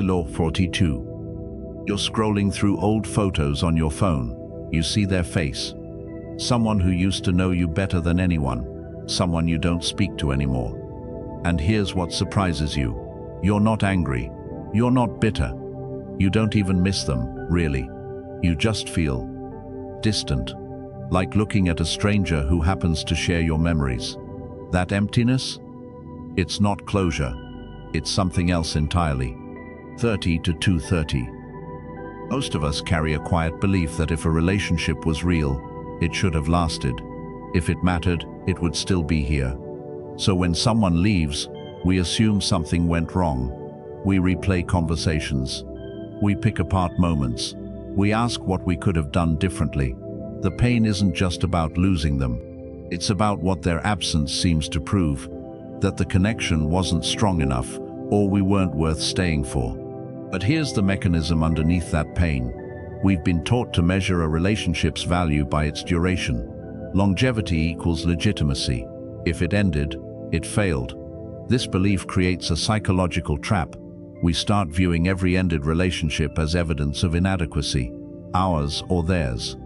Law 42. You're scrolling through old photos on your phone. You see their face. Someone who used to know you better than anyone. Someone you don't speak to anymore. And here's what surprises you. You're not angry. You're not bitter. You don't even miss them, really. You just feel distant, like looking at a stranger who happens to share your memories. That emptiness? It's not closure. It's something else entirely. 30 to 230. Most of us carry a quiet belief that if a relationship was real, it should have lasted. If it mattered, it would still be here. So when someone leaves, we assume something went wrong. We replay conversations. We pick apart moments. We ask what we could have done differently. The pain isn't just about losing them. It's about what their absence seems to prove, that the connection wasn't strong enough, or we weren't worth staying for. But here's the mechanism underneath that pain. We've been taught to measure a relationship's value by its duration. Longevity equals legitimacy. If it ended, it failed. This belief creates a psychological trap. We start viewing every ended relationship as evidence of inadequacy, ours or theirs.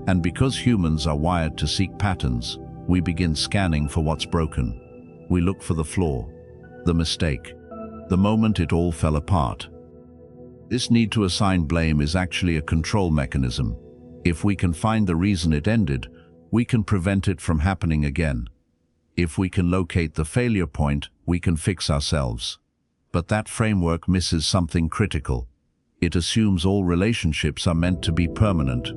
And because humans are wired to seek patterns, we begin scanning for what's broken. We look for the flaw, the mistake, the moment it all fell apart. This need to assign blame is actually a control mechanism. If we can find the reason it ended, we can prevent it from happening again. If we can locate the failure point, we can fix ourselves. But that framework misses something critical. It assumes all relationships are meant to be permanent.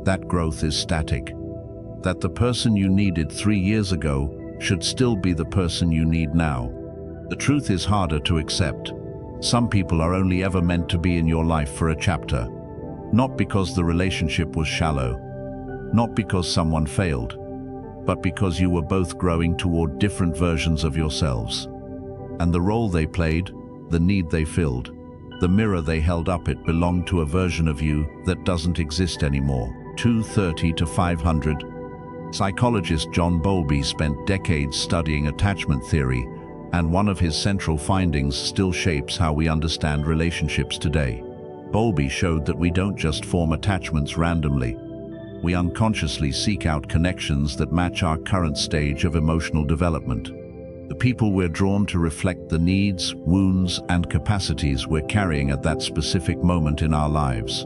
That growth is static. That the person you needed 3 years ago should still be the person you need now. The truth is harder to accept. Some people are only ever meant to be in your life for a chapter. Not because the relationship was shallow. Not because someone failed. But because you were both growing toward different versions of yourselves. And the role they played, the need they filled, the mirror they held up, it belonged to a version of you that doesn't exist anymore. 230 to 500. Psychologist John Bowlby spent decades studying attachment theory, and one of his central findings still shapes how we understand relationships today. Bowlby showed that we don't just form attachments randomly. We unconsciously seek out connections that match our current stage of emotional development. The people we're drawn to reflect the needs, wounds, and capacities we're carrying at that specific moment in our lives.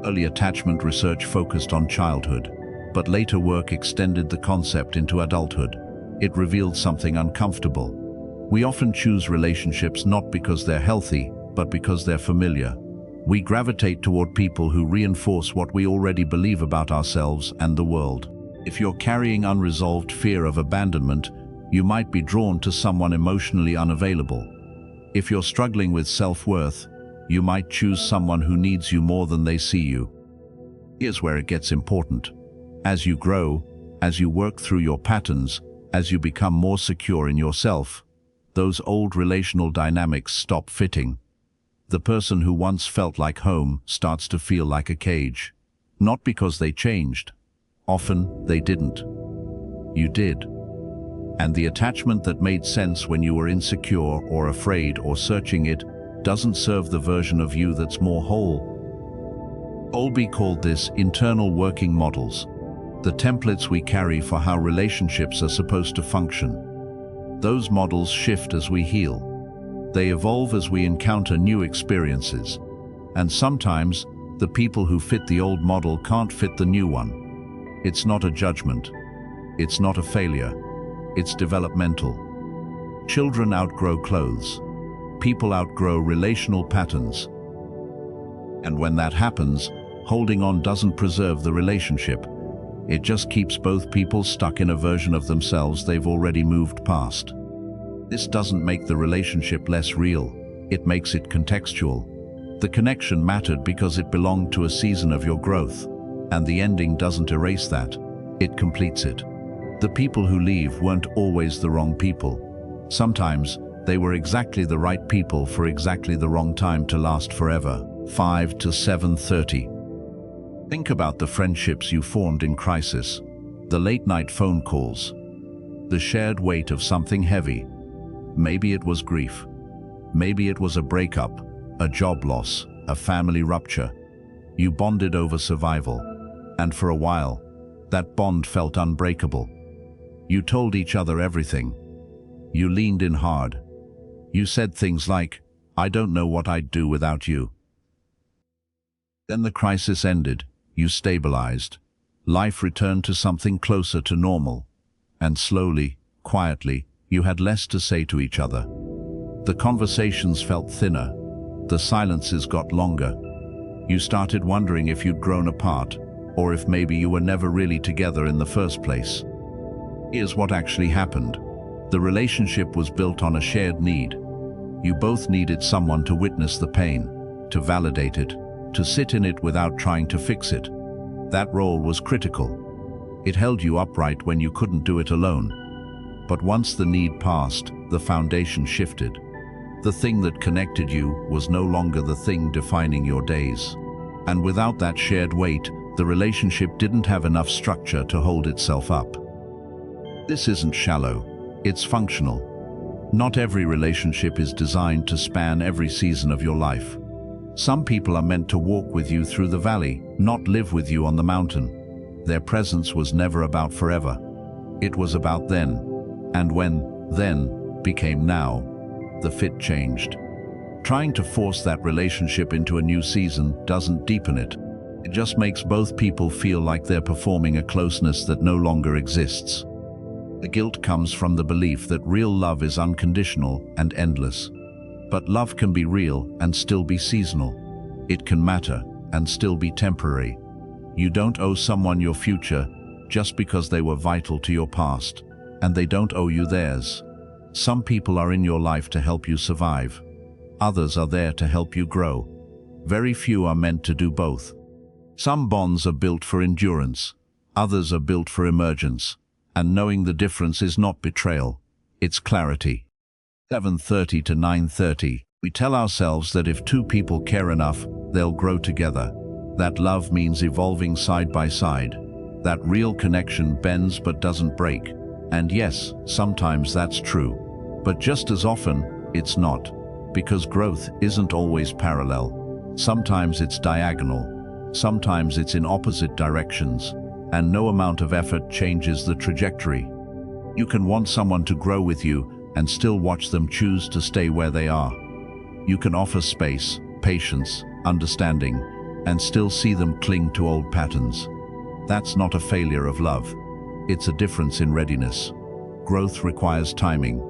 Early attachment research focused on childhood, but later work extended the concept into adulthood. It revealed something uncomfortable. We often choose relationships not because they're healthy, but because they're familiar. We gravitate toward people who reinforce what we already believe about ourselves and the world. If you're carrying unresolved fear of abandonment, you might be drawn to someone emotionally unavailable. If you're struggling with self-worth, you might choose someone who needs you more than they see you. Here's where it gets important. As you grow, as you work through your patterns, as you become more secure in yourself, those old relational dynamics stop fitting. The person who once felt like home starts to feel like a cage. Not because they changed. Often they didn't. You did. And the attachment that made sense when you were insecure or afraid or searching, it doesn't serve the version of you that's more whole. Bowlby called this internal working models, the templates we carry for how relationships are supposed to function. Those models shift as we heal. They evolve as we encounter new experiences. And sometimes, the people who fit the old model can't fit the new one. It's not a judgment. It's not a failure. It's developmental. Children outgrow clothes. People outgrow relational patterns. And when that happens, holding on doesn't preserve the relationship. It just keeps both people stuck in a version of themselves they've already moved past. This doesn't make the relationship less real. It makes it contextual. The connection mattered because it belonged to a season of your growth. And the ending doesn't erase that. It completes it. The people who leave weren't always the wrong people. Sometimes, they were exactly the right people for exactly the wrong time to last forever. 5 to 7:30. Think about the friendships you formed in crisis. The late-night phone calls. The shared weight of something heavy. Maybe it was grief. Maybe it was a breakup. a job loss, a family rupture. You bonded over survival, and for a while, that bond felt unbreakable. You told each other everything. You leaned in hard. You said things like, "I don't know what I'd do without you." Then the crisis ended. You stabilized. Life returned to something closer to normal. And slowly, quietly, you had less to say to each other. The conversations felt thinner. The silences got longer. You started wondering if you'd grown apart, or if maybe you were never really together in the first place. Here's what actually happened. The relationship was built on a shared need. You both needed someone to witness the pain, to validate it, to sit in it without trying to fix it. That role was critical. It held you upright when you couldn't do it alone. But once the need passed, the foundation shifted. The thing that connected you was no longer the thing defining your days. And without that shared weight, the relationship didn't have enough structure to hold itself up. This isn't shallow, it's functional. Not every relationship is designed to span every season of your life. Some people are meant to walk with you through the valley, not live with you on the mountain. Their presence was never about forever. It was about then. And when then became now, the fit changed. Trying to force that relationship into a new season doesn't deepen it. It just makes both people feel like they're performing a closeness that no longer exists. The guilt comes from the belief that real love is unconditional and endless. But love can be real and still be seasonal. It can matter and still be temporary. You don't owe someone your future just because they were vital to your past, and they don't owe you theirs. Some people are in your life to help you survive. Others are there to help you grow. Very few are meant to do both. Some bonds are built for endurance. Others are built for emergence. And knowing the difference is not betrayal, it's clarity. 7:30 to 9:30, we tell ourselves that if two people care enough, they'll grow together. That love means evolving side by side. That real connection bends but doesn't break. And yes, sometimes that's true. But just as often, it's not. Because growth isn't always parallel. Sometimes it's diagonal. Sometimes it's in opposite directions. And no amount of effort changes the trajectory. You can want someone to grow with you and still watch them choose to stay where they are. You can offer space, patience, understanding, and still see them cling to old patterns. That's not a failure of love. It's a difference in readiness. Growth requires timing.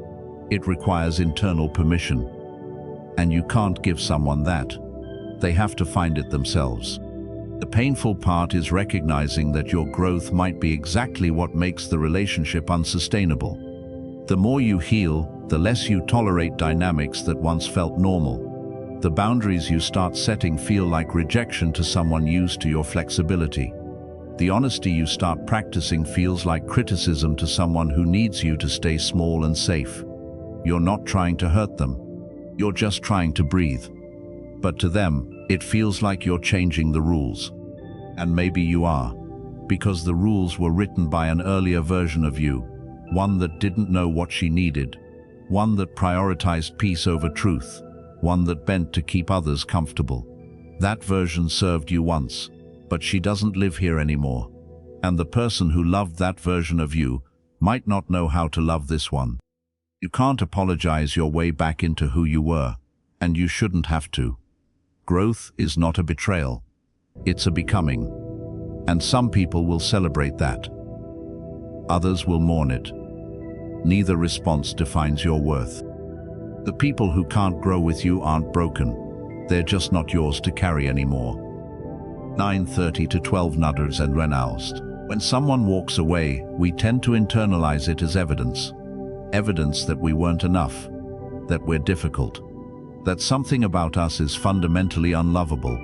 It requires internal permission. And you can't give someone that. They have to find it themselves. The painful part is recognizing that your growth might be exactly what makes the relationship unsustainable. The more you heal, the less you tolerate dynamics that once felt normal. The boundaries you start setting feel like rejection to someone used to your flexibility. The honesty you start practicing feels like criticism to someone who needs you to stay small and safe. You're not trying to hurt them. You're just trying to breathe. But to them, it feels like you're changing the rules. And maybe you are, because the rules were written by an earlier version of you, one that didn't know what she needed, one that prioritized peace over truth, one that bent to keep others comfortable. That version served you once, but she doesn't live here anymore. And the person who loved that version of you might not know how to love this one. You can't apologize your way back into who you were, and you shouldn't have to. Growth is not a betrayal. It's a becoming. And some people will celebrate that. Others will mourn it. Neither response defines your worth. The people who can't grow with you aren't broken. They're just not yours to carry anymore. 9:30 to 12 nudders and renounced. When someone walks away, we tend to internalize it as evidence. Evidence that we weren't enough, that we're difficult, that something about us is fundamentally unlovable.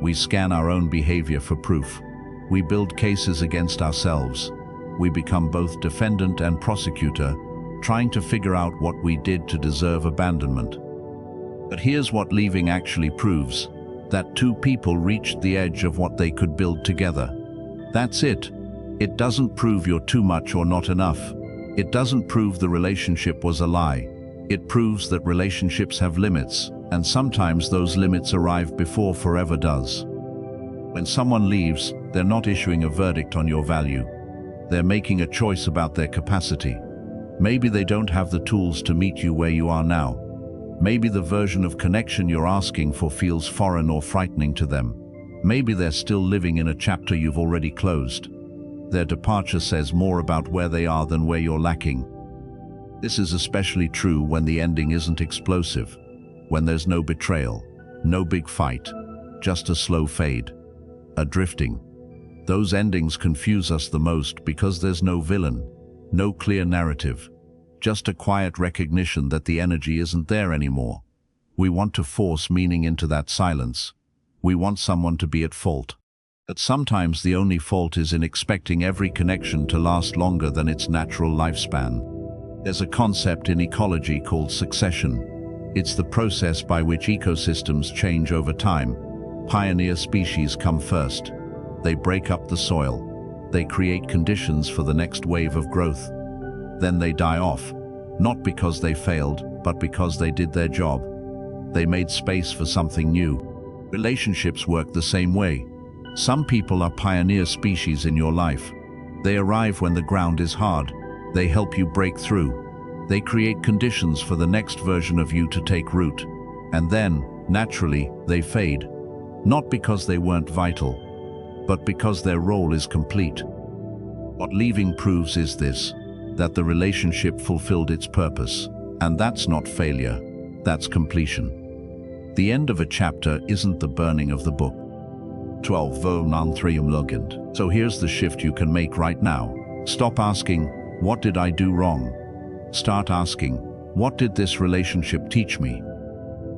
We scan our own behavior for proof. We build cases against ourselves. We become both defendant and prosecutor, trying to figure out what we did to deserve abandonment. But here's what leaving actually proves: that two people reached the edge of what they could build together. That's it. It doesn't prove you're too much or not enough. It doesn't prove the relationship was a lie. It proves that relationships have limits, And sometimes those limits arrive before forever does. When someone leaves, they're not issuing a verdict on your value. They're making a choice about their capacity. Maybe they don't have the tools to meet you where you are now. Maybe the version of connection you're asking for feels foreign or frightening to them. Maybe they're still living in a chapter you've already closed. Their departure says more about where they are than where you're lacking. This is especially true when the ending isn't explosive, when there's no betrayal, no big fight, just a slow fade, a drifting. Those endings confuse us the most because there's no villain, no clear narrative, just a quiet recognition that the energy isn't there anymore. We want to force meaning into that silence. We want someone to be at fault. But sometimes the only fault is in expecting every connection to last longer than its natural lifespan. There's a concept in ecology called succession. It's the process by which ecosystems change over time. Pioneer species come first. They break up the soil. They create conditions for the next wave of growth. Then they die off, not because they failed, but because they did their job. They made space for something new. Relationships work the same way. Some people are pioneer species in your life. They arrive when the ground is hard. They help you break through. They create conditions for the next version of you to take root. And then, naturally, they fade. Not because they weren't vital, but because their role is complete. What leaving proves is this, that the relationship fulfilled its purpose. And that's not failure, that's completion. The end of a chapter isn't the burning of the book. 12 So here's the shift you can make right now. Stop asking, what did I do wrong? Start asking, what did this relationship teach me?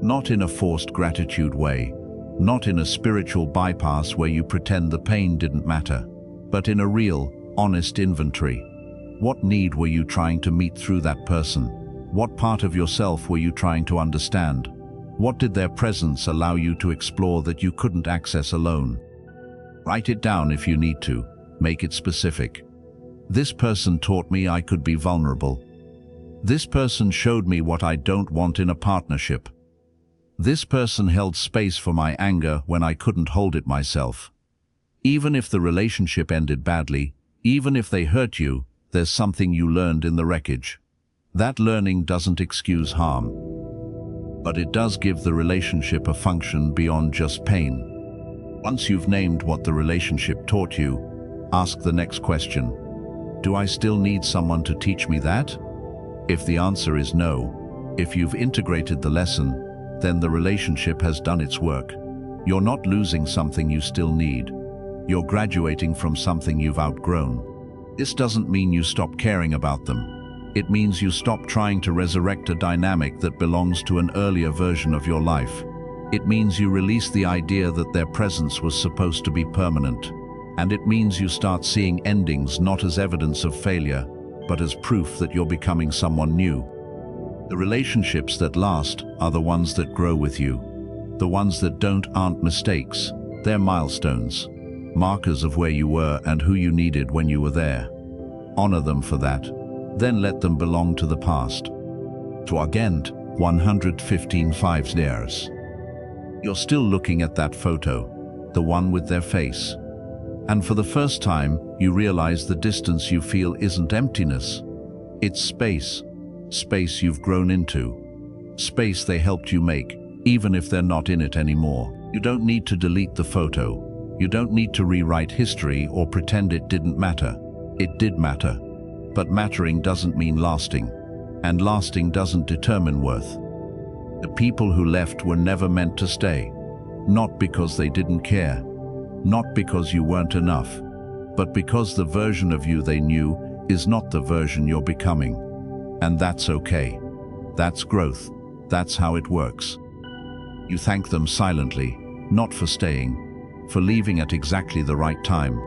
Not in a forced gratitude way, not in a spiritual bypass where you pretend the pain didn't matter, but in a real, honest inventory. What need were you trying to meet through that person? What part of yourself were you trying to understand? What did their presence allow you to explore that you couldn't access alone? Write it down if you need to. Make it specific. This person taught me I could be vulnerable. This person showed me what I don't want in a partnership. This person held space for my anger when I couldn't hold it myself. Even if the relationship ended badly, even if they hurt you, there's something you learned in the wreckage. That learning doesn't excuse harm, but it does give the relationship a function beyond just pain. Once you've named what the relationship taught you, ask the next question. Do I still need someone to teach me that? If the answer is no, if you've integrated the lesson, then the relationship has done its work. You're not losing something you still need. You're graduating from something you've outgrown. This doesn't mean you stop caring about them. It means you stop trying to resurrect a dynamic that belongs to an earlier version of your life. It means you release the idea that their presence was supposed to be permanent. And it means you start seeing endings not as evidence of failure, but as proof that you're becoming someone new. The relationships that last are the ones that grow with you. The ones that don't aren't mistakes. They're milestones, markers of where you were and who you needed when you were there. Honor them for that. Then let them belong to the past. To Agent 115 years. You're still looking at that photo, the one with their face. And for the first time, you realize the distance you feel isn't emptiness. It's space. Space you've grown into. Space they helped you make, even if they're not in it anymore. You don't need to delete the photo. You don't need to rewrite history or pretend it didn't matter. It did matter. But mattering doesn't mean lasting, and lasting doesn't determine worth. The people who left were never meant to stay, not because they didn't care, not because you weren't enough, but because the version of you they knew is not the version you're becoming. And that's okay. That's growth. That's how it works. You thank them silently, not for staying, for leaving at exactly the right time.